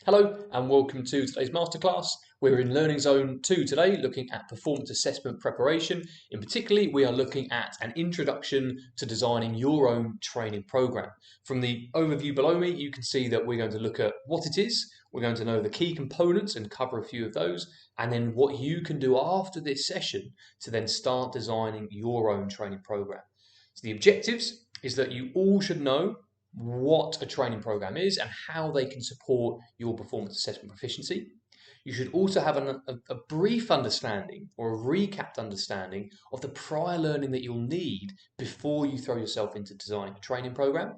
Hello and welcome to today's masterclass. We're in Learning Zone 2 today, looking at performance assessment preparation. In particular, we are looking at an introduction to designing your own training program. From the overview below me, you can see that we're going to look at what it is, we're going to know the key components and cover a few of those, and then what you can do after this session to then start designing your own training program. So the objectives is that you all should know what a training program is and how they can support your performance assessment proficiency. You should also have a brief understanding or a recapped understanding of the prior learning that you'll need before you throw yourself into designing a training program.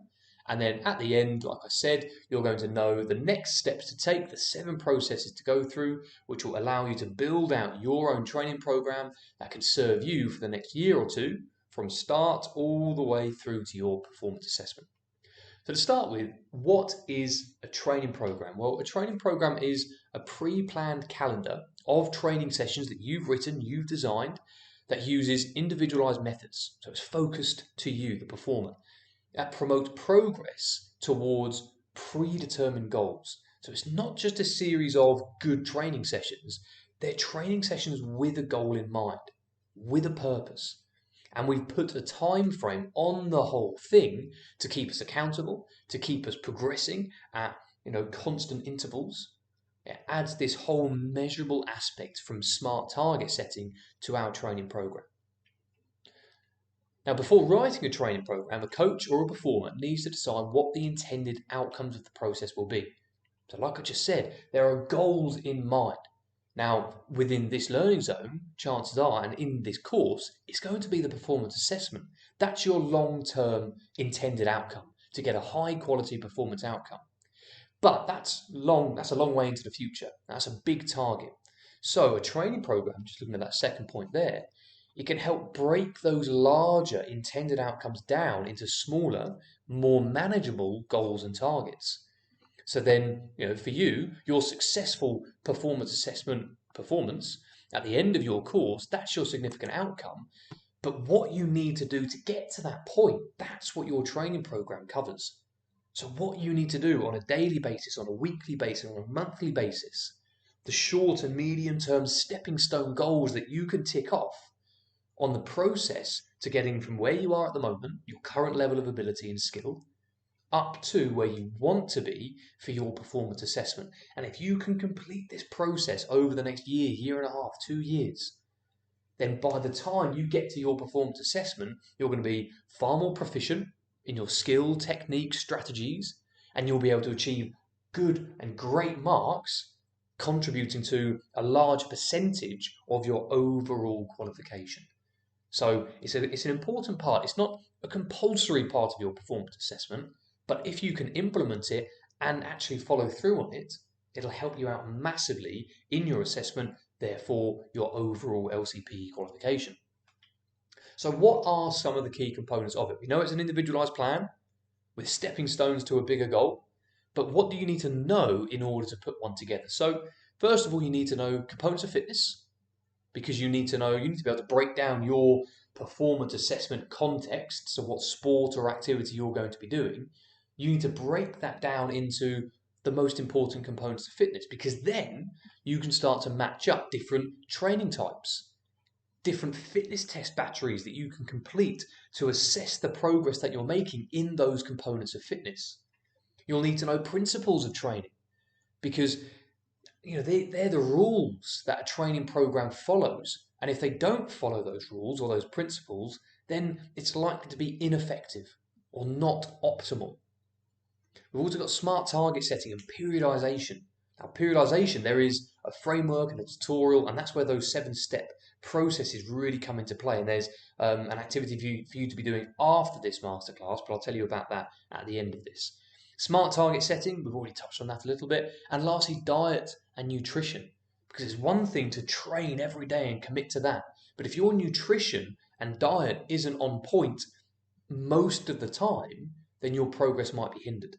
And then at the end, like I said, you're going to know the next steps to take, the 7 processes to go through, which will allow you to build out your own training program that can serve you for the next year or two, from start all the way through to your performance assessment. So to start with, what is a training program? Well, a training program is a pre-planned calendar of training sessions that you've written, you've designed, that uses individualized methods. So it's focused to you, the performer. That promotes progress towards predetermined goals. So it's not just a series of good training sessions, they're training sessions with a goal in mind, with a purpose. And we've put a time frame on the whole thing to keep us accountable, to keep us progressing at constant intervals. It adds this whole measurable aspect from smart target setting to our training program. Now, before writing a training program, a coach or a performer needs to decide what the intended outcomes of the process will be. So, like I just said, there are goals in mind. Now, within this learning zone, chances are, and in this course, it's going to be the performance assessment. That's your long-term intended outcome, to get a high-quality performance outcome. But that's a long way into the future. That's a big target. So a training program, just looking at that second point there, it can help break those larger intended outcomes down into smaller, more manageable goals and targets. So then, for you, your successful performance assessment performance at the end of your course, that's your significant outcome. But what you need to do to get to that point, that's what your training program covers. So what you need to do on a daily basis, on a weekly basis, on a monthly basis, the short and medium term stepping stone goals that you can tick off on the process to getting from where you are at the moment, your current level of ability and skill, up to where you want to be for your performance assessment. And if you can complete this process over the next year, year and a half, 2 years, then by the time you get to your performance assessment, you're going to be far more proficient in your skill, technique, strategies, and you'll be able to achieve good and great marks, contributing to a large percentage of your overall qualification. So it's an important part. It's not a compulsory part of your performance assessment, but if you can implement it and actually follow through on it, it'll help you out massively in your assessment, therefore your overall LCPE qualification. So what are some of the key components of it? We know it's an individualized plan with stepping stones to a bigger goal, but what do you need to know in order to put one together? So first of all, you need to know components of fitness, because you need to be able to break down your performance assessment context. So what sport or activity you're going to be doing, you need to break that down into the most important components of fitness, because then you can start to match up different training types, different fitness test batteries that you can complete to assess the progress that you're making in those components of fitness. You'll need to know principles of training, because they're the rules that a training program follows. And if they don't follow those rules or those principles, then it's likely to be ineffective or not optimal. We've also got smart target setting and periodization. Now, periodization, there is a framework and a tutorial, and that's where those 7-step processes really come into play. And there's an activity for you to be doing after this masterclass, but I'll tell you about that at the end of this. Smart target setting, we've already touched on that a little bit. And lastly, diet and nutrition. Because it's one thing to train every day and commit to that. But if your nutrition and diet isn't on point most of the time, then your progress might be hindered.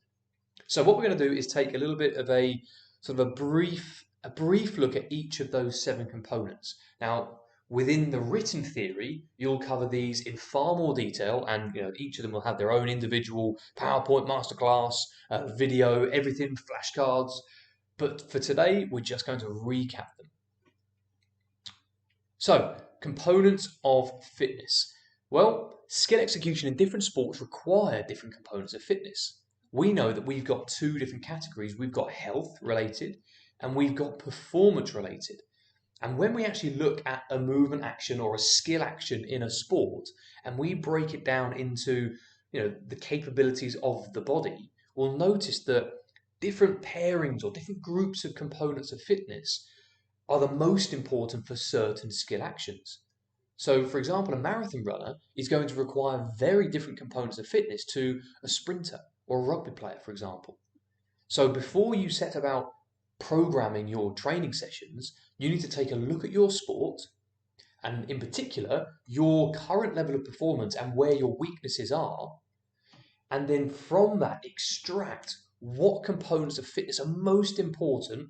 So what we're going to do is take a little bit of a sort of a brief look at each of those 7 components. Now, within the written theory, you'll cover these in far more detail, and each of them will have their own individual PowerPoint masterclass, video, everything, flashcards. But for today, we're just going to recap them. So, components of fitness. Well, skill execution in different sports require different components of fitness. We know that we've got two different categories. We've got health related and we've got performance related. And when we actually look at a movement action or a skill action in a sport, and we break it down into the capabilities of the body, we'll notice that different pairings or different groups of components of fitness are the most important for certain skill actions. So, for example, a marathon runner is going to require very different components of fitness to a sprinter or a rugby player, for example. So, before you set about programming your training sessions, you need to take a look at your sport and, in particular, your current level of performance and where your weaknesses are. And then from that, extract what components of fitness are most important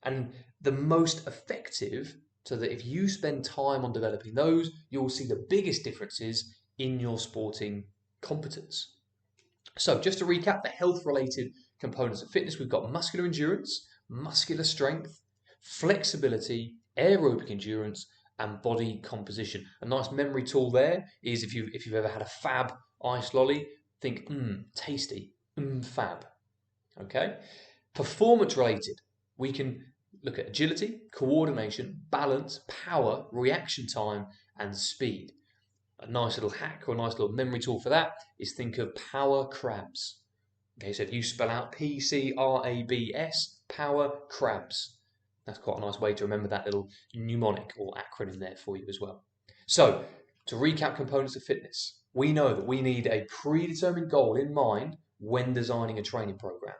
and the most effective, so that if you spend time on developing those, you'll see the biggest differences in your sporting competence. So just to recap the health-related components of fitness, we've got muscular endurance, muscular strength, flexibility, aerobic endurance, and body composition. A nice memory tool there is if you've ever had a fab ice lolly, think tasty, fab. Okay? Performance related, we can look at agility, coordination, balance, power, reaction time, and speed. A nice little hack or a nice little memory tool for that is think of power crabs. Okay, so if you spell out PCRABS, power crabs. That's quite a nice way to remember that little mnemonic or acronym there for you as well. So, to recap components of fitness, we know that we need a predetermined goal in mind when designing a training program.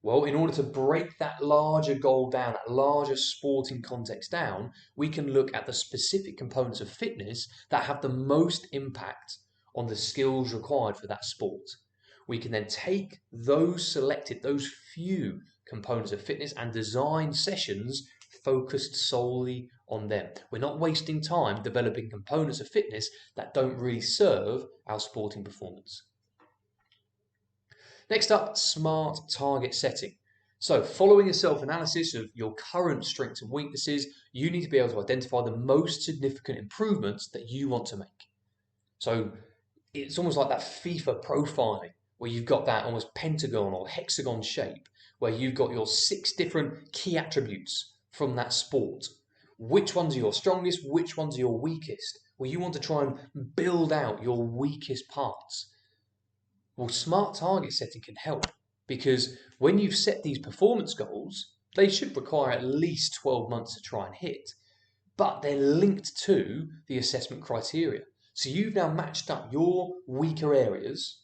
Well, in order to break that larger goal down, that larger sporting context down, we can look at the specific components of fitness that have the most impact on the skills required for that sport. We can then take those few components of fitness and design sessions focused solely on them. We're not wasting time developing components of fitness that don't really serve our sporting performance. Next up, smart target setting. So following a self-analysis of your current strengths and weaknesses, you need to be able to identify the most significant improvements that you want to make. So it's almost like that FIFA profiling, where you've got that almost pentagon or hexagon shape, where you've got your 6 different key attributes from that sport. Which ones are your strongest? Which ones are your weakest? Well, you want to try and build out your weakest parts. Well, smart target setting can help, because when you've set these performance goals, they should require at least 12 months to try and hit, but they're linked to the assessment criteria. So you've now matched up your weaker areas,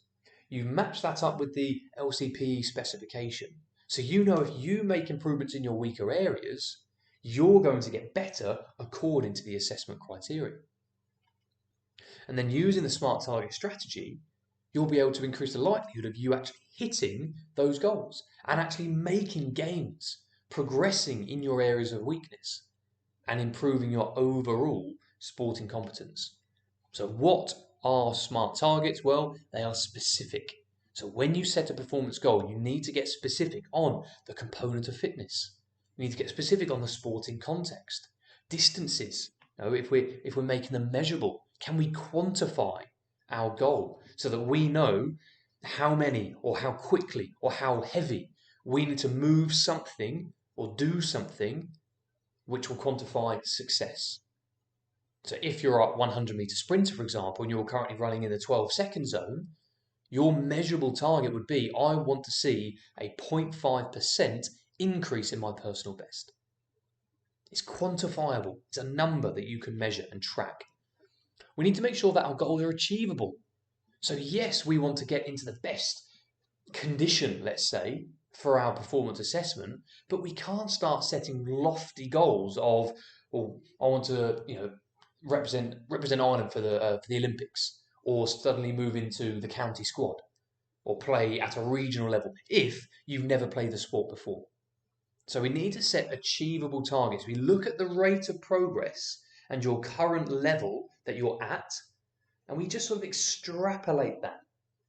you've matched that up with the LCPE specification. So you know if you make improvements in your weaker areas, you're going to get better according to the assessment criteria. And then using the smart target strategy, you'll be able to increase the likelihood of you actually hitting those goals and actually making gains, progressing in your areas of weakness, and improving your overall sporting competence. So what are smart targets? Well, they are specific. So when you set a performance goal, you need to get specific on the component of fitness. You need to get specific on the sporting context. Distances. If we're making them measurable, can we quantify our goal so that we know how many or how quickly or how heavy we need to move something or do something which will quantify success. So if you're a 100-meter sprinter, for example, and you're currently running in the 12-second zone, your measurable target would be, I want to see a 0.5% increase in my personal best. It's quantifiable. It's a number that you can measure and track. We need to make sure that our goals are achievable. So yes, we want to get into the best condition, let's say, for our performance assessment, but we can't start setting lofty goals of, well, I want to, represent Ireland for the Olympics, or suddenly move into the county squad, or play at a regional level if you've never played the sport before. So we need to set achievable targets. We look at the rate of progress and your current level that you're at, and we just sort of extrapolate that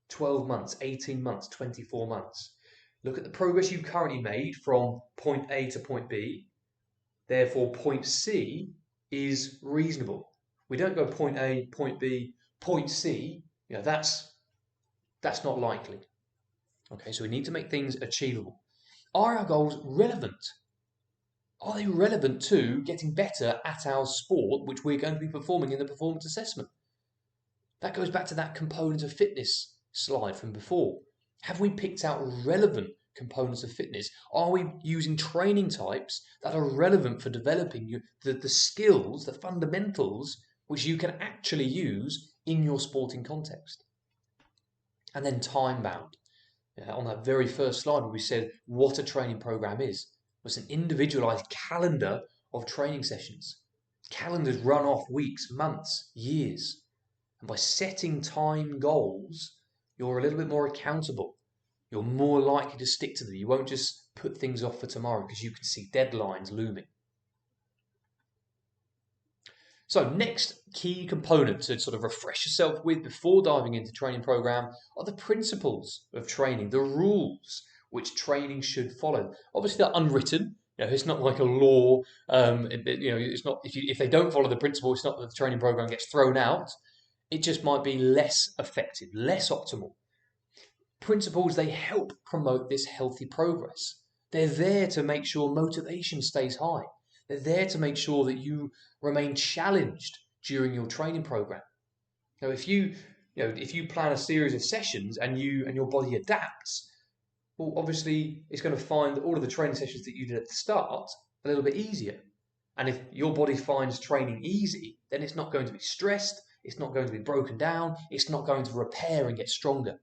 12 months, 18 months, 24 months. Look at the progress you've currently made from point A to point B. Therefore, point C is reasonable. We don't go point A, point B, point C. That's not likely. Okay, so we need to make things achievable. Are our goals relevant? Are they relevant to getting better at our sport, which we're going to be performing in the performance assessment? That goes back to that component of fitness slide from before. Have we picked out relevant components of fitness? Are we using training types that are relevant for developing the skills, the fundamentals, which you can actually use in your sporting context? And then time bound. On that very first slide where we said what a training program is, was an individualized calendar of training sessions. Calendars run off weeks, months, years. And by setting time goals, you're a little bit more accountable. You're more likely to stick to them. You won't just put things off for tomorrow because you can see deadlines looming. So next key component to sort of refresh yourself with before diving into training program are the principles of training, the rules which training should follow. Obviously they're unwritten. It's not like a law. It's not if they don't follow the principle, it's not that the training program gets thrown out. It just might be less effective, less optimal. Principles, they help promote this healthy progress. They're there to make sure motivation stays high. They're there to make sure that you remain challenged during your training program. Now, if you plan a series of sessions and your body adapts, well, obviously it's going to find all of the training sessions that you did at the start a little bit easier. And if your body finds training easy, then it's not going to be stressed, it's not going to be broken down, it's not going to repair and get stronger.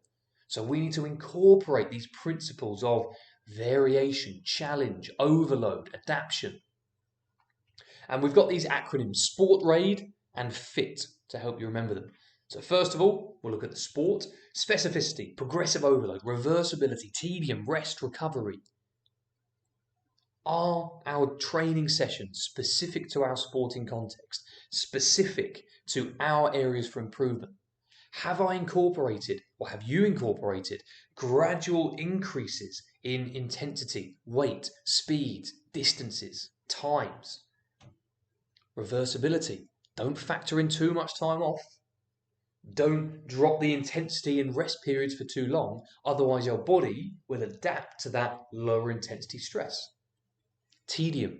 So we need to incorporate these principles of variation, challenge, overload, adaptation. And we've got these acronyms, SPORT, RAID, and FIT, to help you remember them. So first of all, we'll look at the SPORT: specificity, progressive overload, reversibility, tedium, rest, recovery. Are our training sessions specific to our sporting context, specific to our areas for improvement? Have I incorporated, or have you incorporated, gradual increases in intensity, weight, speed, distances, times? Reversibility. Don't factor in too much time off. Don't drop the intensity and rest periods for too long, otherwise your body will adapt to that lower intensity stress. Tedium.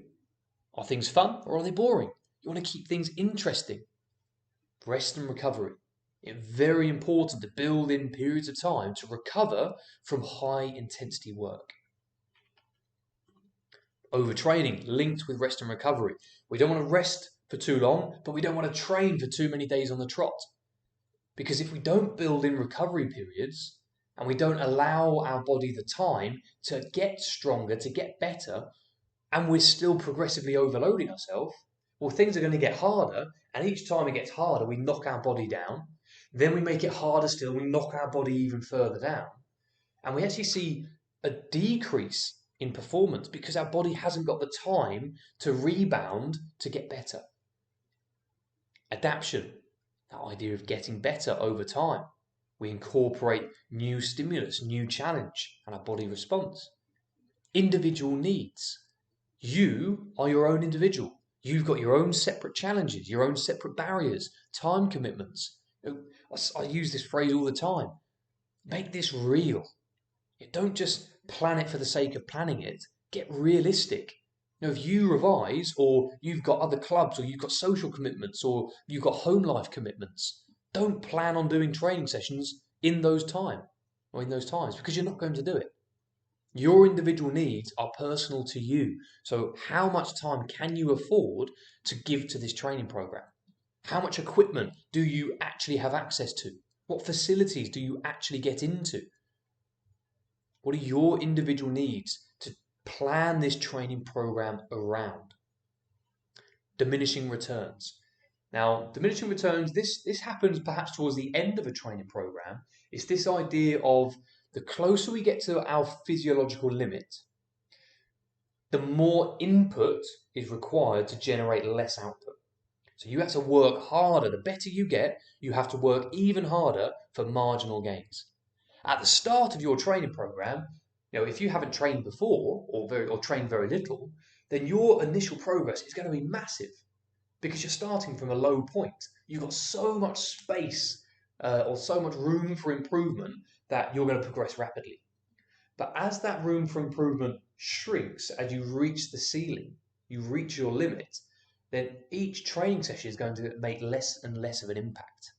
Are things fun or are they boring? You want to keep things interesting. Rest and recovery. It's very important to build in periods of time to recover from high intensity work. Overtraining linked with rest and recovery. We don't want to rest for too long, but we don't want to train for too many days on the trot. Because if we don't build in recovery periods and we don't allow our body the time to get stronger, to get better, and we're still progressively overloading ourselves, well, things are going to get harder, and each time it gets harder, we knock our body down. Then we make it harder still, we knock our body even further down. And we actually see a decrease in performance because our body hasn't got the time to rebound to get better. Adaptation, that idea of getting better over time. We incorporate new stimulus, new challenge, and our body responds. Individual needs. You are your own individual. You've got your own separate challenges, your own separate barriers, time commitments. I use this phrase all the time. Make this real. Don't just plan it for the sake of planning it. Get realistic. If you revise, or you've got other clubs, or you've got social commitments, or you've got home life commitments, don't plan on doing training sessions in those times, because you're not going to do it. Your individual needs are personal to you. So how much time can you afford to give to this training program? How much equipment do you actually have access to? What facilities do you actually get into? What are your individual needs to plan this training program around? Diminishing returns. Now, diminishing returns, this happens perhaps towards the end of a training program. It's this idea of the closer we get to our physiological limit, the more input is required to generate less output. So you have to work harder. The better you get, you have to work even harder for marginal gains. At the start of your training program, If you haven't trained before or trained very little, then your initial progress is going to be massive because you're starting from a low point. You've got so much space or so much room for improvement that you're going to progress rapidly. But as that room for improvement shrinks, as you reach the ceiling, you reach your limit, then each training session is going to make less and less of an impact.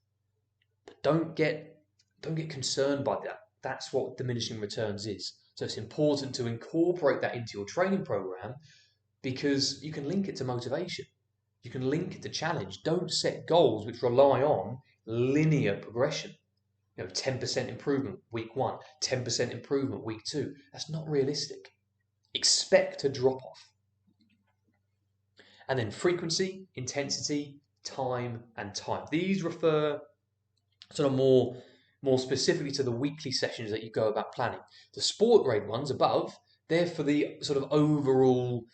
But don't get concerned by that. That's what diminishing returns is. So it's important to incorporate that into your training program because you can link it to motivation. You can link it to challenge. Don't set goals which rely on linear progression. 10% improvement week 1, 10% improvement week 2. That's not realistic. Expect a drop off. And then frequency, intensity, time, and type. These refer sort of more specifically to the weekly sessions that you go about planning. The sport grade ones above, they're for the sort of overall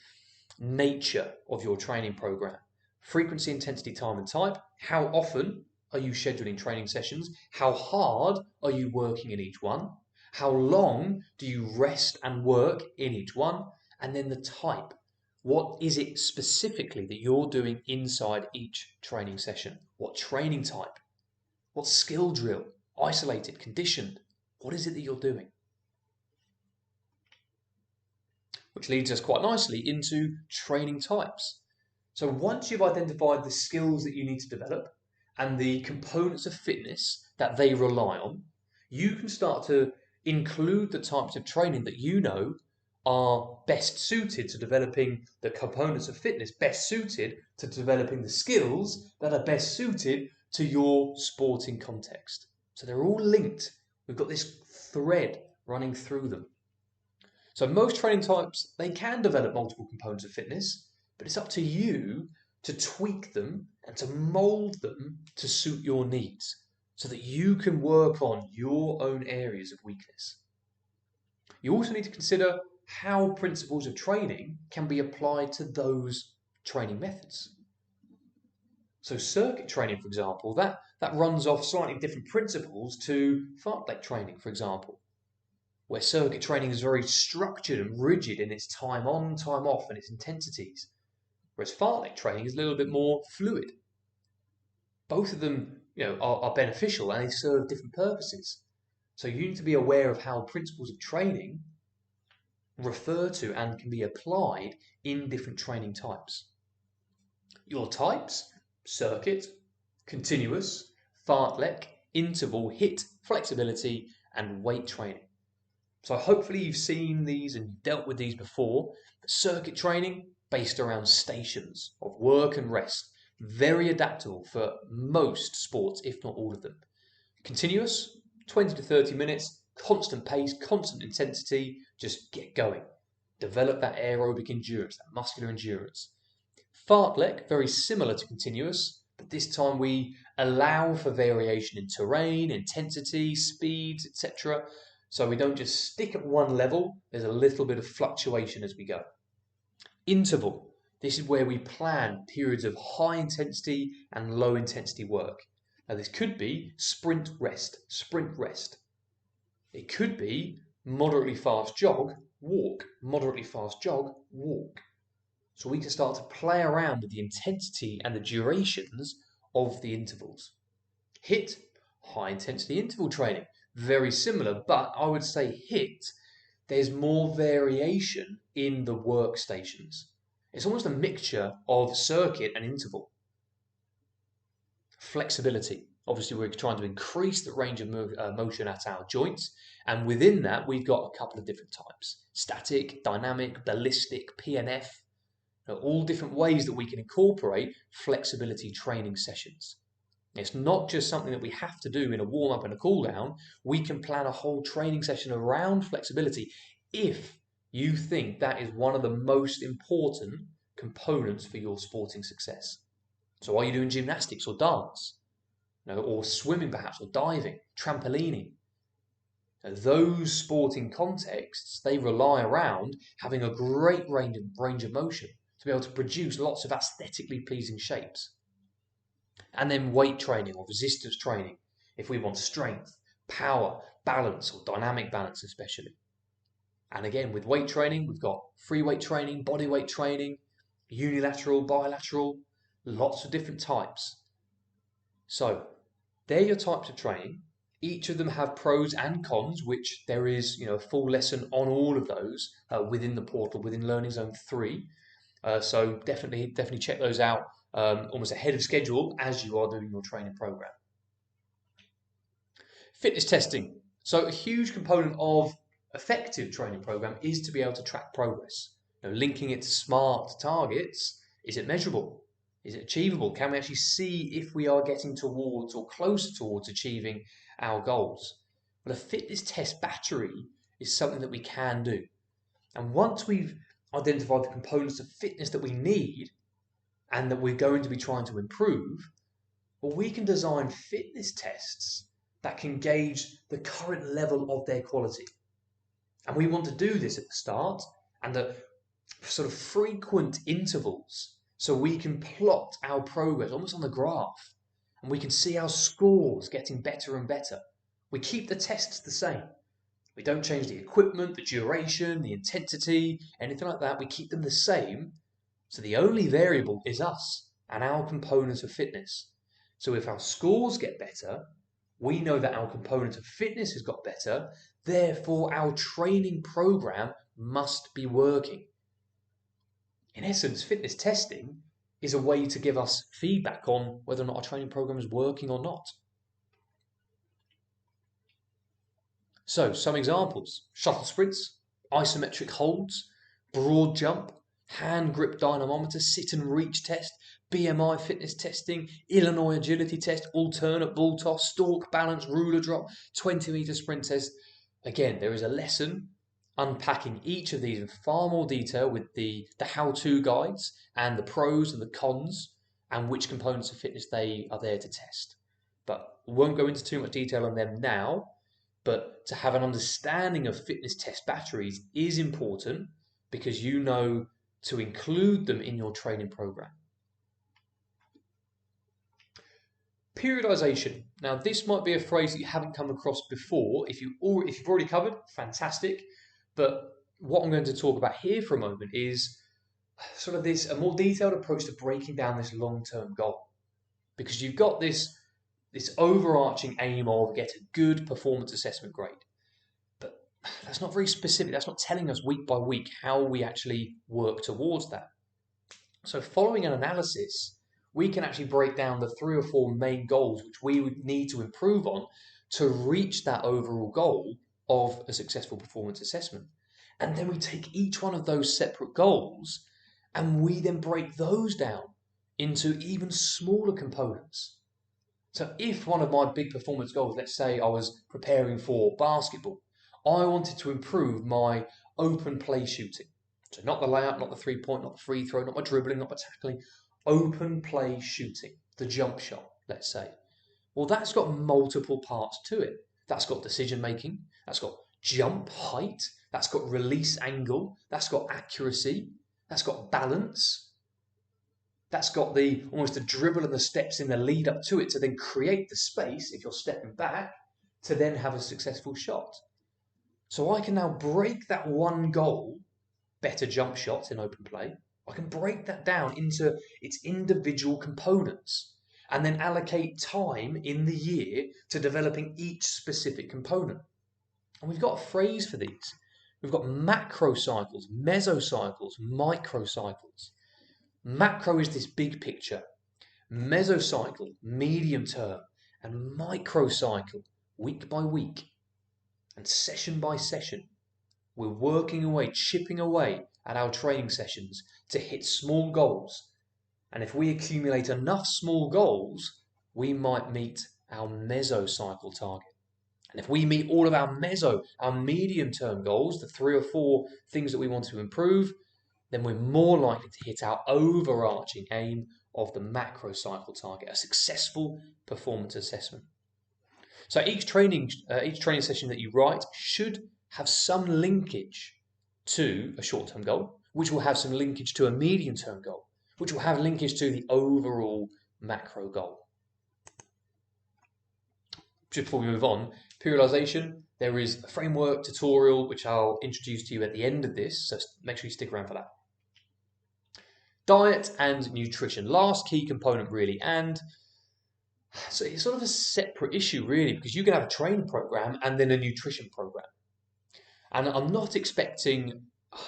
nature of your training program. Frequency, intensity, time, and type. How often are you scheduling training sessions? How hard are you working in each one? How long do you rest and work in each one? And then the type. What is it specifically that you're doing inside each training session? What training type? What skill drill? Isolated, conditioned? What is it that you're doing? Which leads us quite nicely into training types. So once you've identified the skills that you need to develop and the components of fitness that they rely on, you can start to include the types of training that you know are best suited to developing the components of fitness, best suited to developing the skills that are best suited to your sporting context. So they're all linked. We've got this thread running through them. So most training types, they can develop multiple components of fitness, but it's up to you to tweak them and to mold them to suit your needs so that you can work on your own areas of weakness. You also need to consider how principles of training can be applied to those training methods. So circuit training, for example, that runs off slightly different principles to fartlek training, for example, where circuit training is very structured and rigid in its time on, time off, and its intensities, whereas fartlek training is a little bit more fluid. Both of them, are beneficial and they serve different purposes. So you need to be aware of how principles of training refer to and can be applied in different training types. Your types: circuit, continuous, fartlek, interval, HIIT, flexibility, and weight training. So hopefully you've seen these and dealt with these before. Circuit training based around stations of work and rest. Very adaptable for most sports, if not all of them. Continuous, 20 to 30 minutes, constant pace, constant intensity, just get going. Develop that aerobic endurance, that muscular endurance. Fartlek, very similar to continuous, but this time we allow for variation in terrain, intensity, speeds, etc. So we don't just stick at one level, there's a little bit of fluctuation as we go. Interval, this is where we plan periods of high intensity and low intensity work. Now this could be sprint rest. It could be moderately fast jog, walk, moderately fast jog, walk. So we can start to play around with the intensity and the durations of the intervals. HIIT, high intensity interval training. Very similar, but I would say HIIT, there's more variation in the workstations. It's almost a mixture of circuit and interval. Flexibility. Obviously, we're trying to increase the range of motion at our joints, and within that, we've got a couple of different types: static, dynamic, ballistic, PNF. All different ways that we can incorporate flexibility training sessions. It's not just something that we have to do in a warm-up and a cool-down. We can plan a whole training session around flexibility if you think that is one of the most important components for your sporting success. So are you doing gymnastics or dance? Or swimming perhaps, or diving, trampolining? Those sporting contexts, they rely around having a great range of motion to be able to produce lots of aesthetically pleasing shapes. And then weight training or resistance training, if we want strength, power, balance, or dynamic balance especially. And again, with weight training, we've got free weight training, body weight training, unilateral, bilateral, lots of different types. So they're your types of training. Each of them have pros and cons, which there is a full lesson on all of those within the portal, within Learning Zone 3. So definitely check those out almost ahead of schedule as you are doing your training program. Fitness testing. So a huge component of effective training program is to be able to track progress. Linking it to SMART targets, is it measurable? Is it achievable? Can we actually see if we are getting towards or closer towards achieving our goals? Well, a fitness test battery is something that we can do. And once we've identified the components of fitness that we need and that we're going to be trying to improve, well, we can design fitness tests that can gauge the current level of their quality. And we want to do this at the start and at sort of frequent intervals so we can plot our progress almost on the graph and we can see our scores getting better and better. We keep the tests the same. We don't change the equipment, the duration, the intensity, anything like that. We keep them the same. So the only variable is us and our components of fitness. So if our scores get better, we know that our component of fitness has got better, therefore our training program must be working. In essence, fitness testing is a way to give us feedback on whether or not our training program is working or not. So, some examples: shuttle sprints, isometric holds, broad jump, hand grip dynamometer, sit and reach test, BMI fitness testing, Illinois agility test, alternate ball toss, stalk, balance, ruler drop, 20-meter sprint test. Again, there is a lesson unpacking each of these in far more detail with the how-to guides and the pros and the cons and which components of fitness they are there to test. But we won't go into too much detail on them now. But to have an understanding of fitness test batteries is important because you know to include them in your training program. Periodisation. Now, this might be a phrase that you haven't come across before. If you've already covered, fantastic. But what I'm going to talk about here for a moment is sort of a more detailed approach to breaking down this long-term goal. Because you've got this overarching aim of get a good performance assessment grade. But that's not very specific. That's not telling us week by week how we actually work towards that. So following an analysis, we can actually break down the 3 or 4 main goals which we would need to improve on to reach that overall goal of a successful performance assessment. And then we take each one of those separate goals and we then break those down into even smaller components. So if one of my big performance goals, let's say I was preparing for basketball, I wanted to improve my open play shooting. So not the layup, not the 3-point, not the free throw, not my dribbling, not my tackling, open play shooting, the jump shot, let's say. Well, that's got multiple parts to it. That's got decision making, that's got jump height, that's got release angle, that's got accuracy, that's got balance. That's got almost the dribble and the steps in the lead up to it to then create the space, if you're stepping back, to then have a successful shot. So I can now break that one goal, better jump shots in open play, I can break that down into its individual components and then allocate time in the year to developing each specific component. And we've got a phrase for these. We've got macro cycles, mesocycles, microcycles. Macro is this big picture, mesocycle, medium term, and microcycle, week by week, and session by session. We're working away, chipping away at our training sessions to hit small goals. And if we accumulate enough small goals, we might meet our mesocycle target. And if we meet all of our medium term goals, the 3 or 4 things that we want to improve, then we're more likely to hit our overarching aim of the macro cycle target, a successful performance assessment. So each training session that you write should have some linkage to a short-term goal, which will have some linkage to a medium-term goal, which will have linkage to the overall macro goal. Just before we move on, periodisation, There is a framework tutorial, which I'll introduce to you at the end of this, so make sure you stick around for that. Diet and nutrition, last key component really, and so it's sort of a separate issue really, because you can have a training program and then a nutrition program. And I'm not expecting,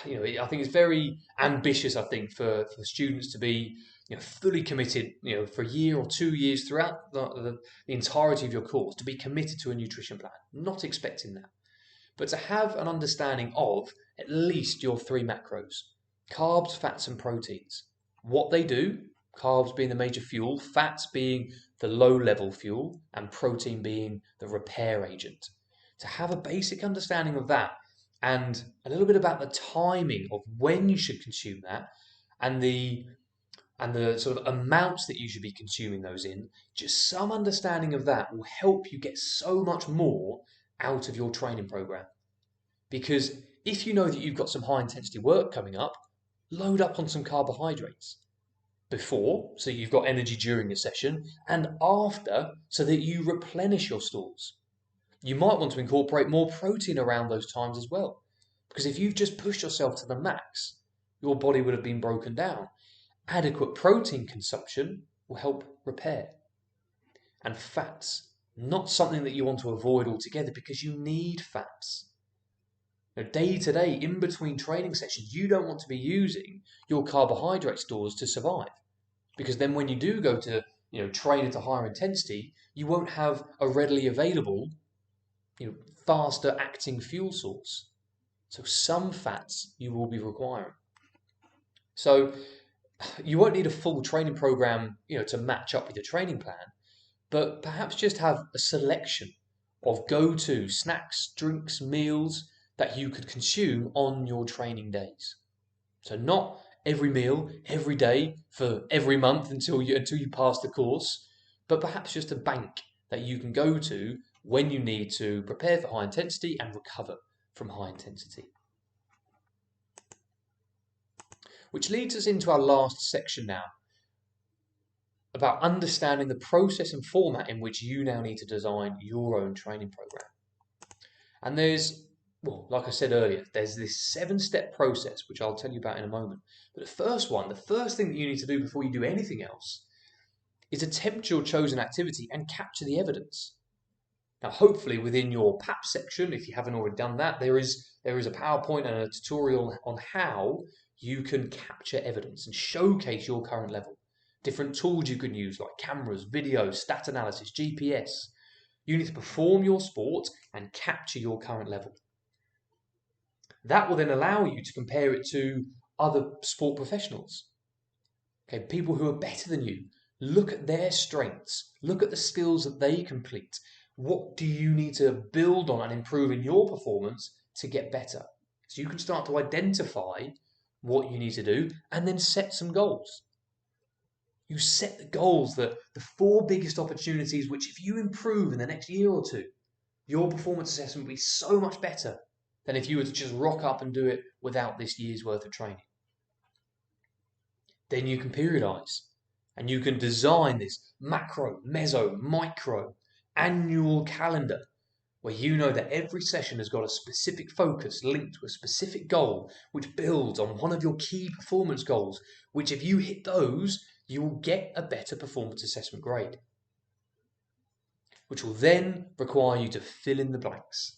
I think it's very ambitious, I think, for students to be, fully committed, for a year or 2 years throughout the entirety of your course, to be committed to a nutrition plan. I'm not expecting that. But to have an understanding of at least your 3 macros: carbs, fats, and proteins. What they do, carbs being the major fuel, fats being the low-level fuel, and protein being the repair agent. To have a basic understanding of that, and a little bit about the timing of when you should consume that, and the sort of amounts that you should be consuming those in, just some understanding of that will help you get so much more out of your training program. Because if you know that you've got some high intensity work coming up, load up on some carbohydrates before, so you've got energy during the session, and after, so that you replenish your stores. You might want to incorporate more protein around those times as well. Because if you've just pushed yourself to the max, your body would have been broken down. Adequate protein consumption will help repair. And fats, not something that you want to avoid altogether, because you need fats. Now, day to day, in between training sessions, you don't want to be using your carbohydrate stores to survive. Because then when you do go to train at a higher intensity, you won't have a readily available faster acting fuel source. So some fats you will be requiring. So you won't need a full training program, to match up with your training plan, but perhaps just have a selection of go-to snacks, drinks, meals that you could consume on your training days. So not every meal, every day, for every month until you pass the course, but perhaps just a bank that you can go to when you need to prepare for high intensity and recover from high intensity. Which leads us into our last section now, about understanding the process and format in which you now need to design your own training program. And like I said earlier, there's this 7-step process, which I'll tell you about in a moment. But the first thing that you need to do before you do anything else is attempt your chosen activity and capture the evidence. Now, hopefully within your PAP section, if you haven't already done that, there is a PowerPoint and a tutorial on how you can capture evidence and showcase your current level. Different tools you can use like cameras, video, stat analysis, GPS. You need to perform your sport and capture your current level. That will then allow you to compare it to other sport professionals. Okay, people who are better than you. Look at their strengths. Look at the skills that they complete. What do you need to build on and improve in your performance to get better? So you can start to identify what you need to do and then set some goals. You set the goals, the 4 biggest opportunities which, if you improve in the next year or 2, your performance assessment will be so much better than if you were to just rock up and do it without this year's worth of training. Then you can periodize, and you can design this macro, meso, micro, annual calendar where you know that every session has got a specific focus linked to a specific goal which builds on one of your key performance goals, which if you hit those, you will get a better performance assessment grade, which will then require you to fill in the blanks.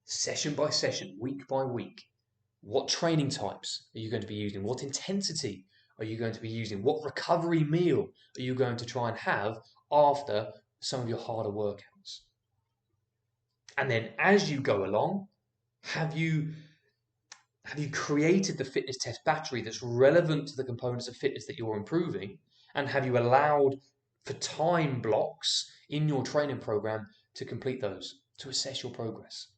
Session by session, week by week. What training types are you going to be using? What intensity are you going to be using? What recovery meal are you going to try and have after some of your harder workouts? And then as you go along, have you created the fitness test battery that's relevant to the components of fitness that you're improving? And have you allowed for time blocks in your training program to complete those, to assess your progress?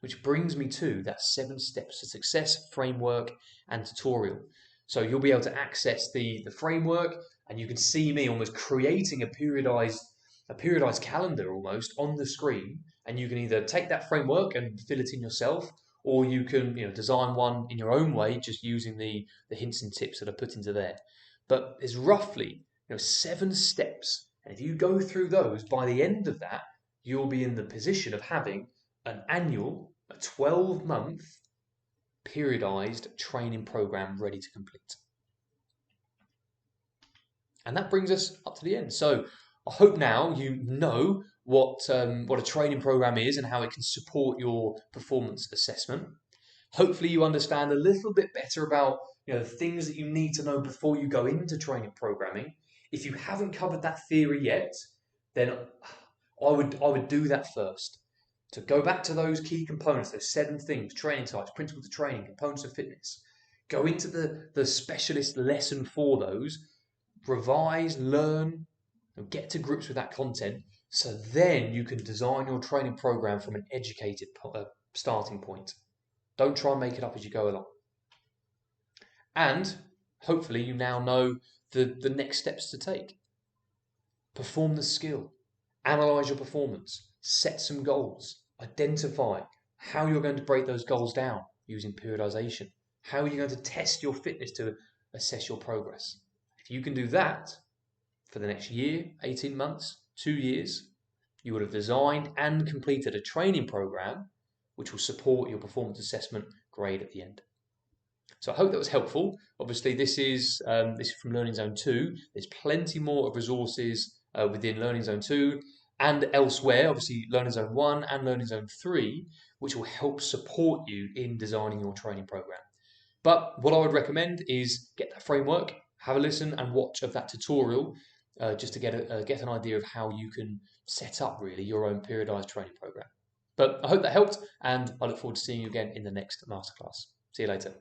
Which brings me to that 7 steps to success framework and tutorial. So you'll be able to access the framework, and you can see me almost creating a periodized calendar almost on the screen, and you can either take that framework and fill it in yourself, or you can design one in your own way, just using the hints and tips that are put into there. But there's roughly 7 steps, and if you go through those, by the end of that, you'll be in the position of having an annual, a 12-month periodized training program ready to complete. And that brings us up to the end. So I hope now you know what a training program is and how it can support your performance assessment. Hopefully you understand a little bit better about the things that you need to know before you go into training programming. If you haven't covered that theory yet, then I would do that first. So go back to those key components, those 7 things: training types, principles of training, components of fitness. Go into the specialist lesson for those, revise, learn, and get to grips with that content, so then you can design your training program from an educated starting point. Don't try and make it up as you go along. And hopefully you now know the next steps to take. Perform the skill, analyze your performance, set some goals, identify how you're going to break those goals down using periodization, how you're going to test your fitness to assess your progress. If you can do that for the next year, 18 months, 2 years, you would have designed and completed a training program which will support your performance assessment grade at the end. So I hope that was helpful. Obviously, this is from Learning Zone 2. There's plenty more of resources within Learning Zone 2 and elsewhere, obviously Learning Zone 1 and Learning Zone 3, which will help support you in designing your training program. But what I would recommend is get that framework, have a listen and watch of that tutorial just to get an idea of how you can set up really your own periodized training program. But I hope that helped, and I look forward to seeing you again in the next masterclass. See you later.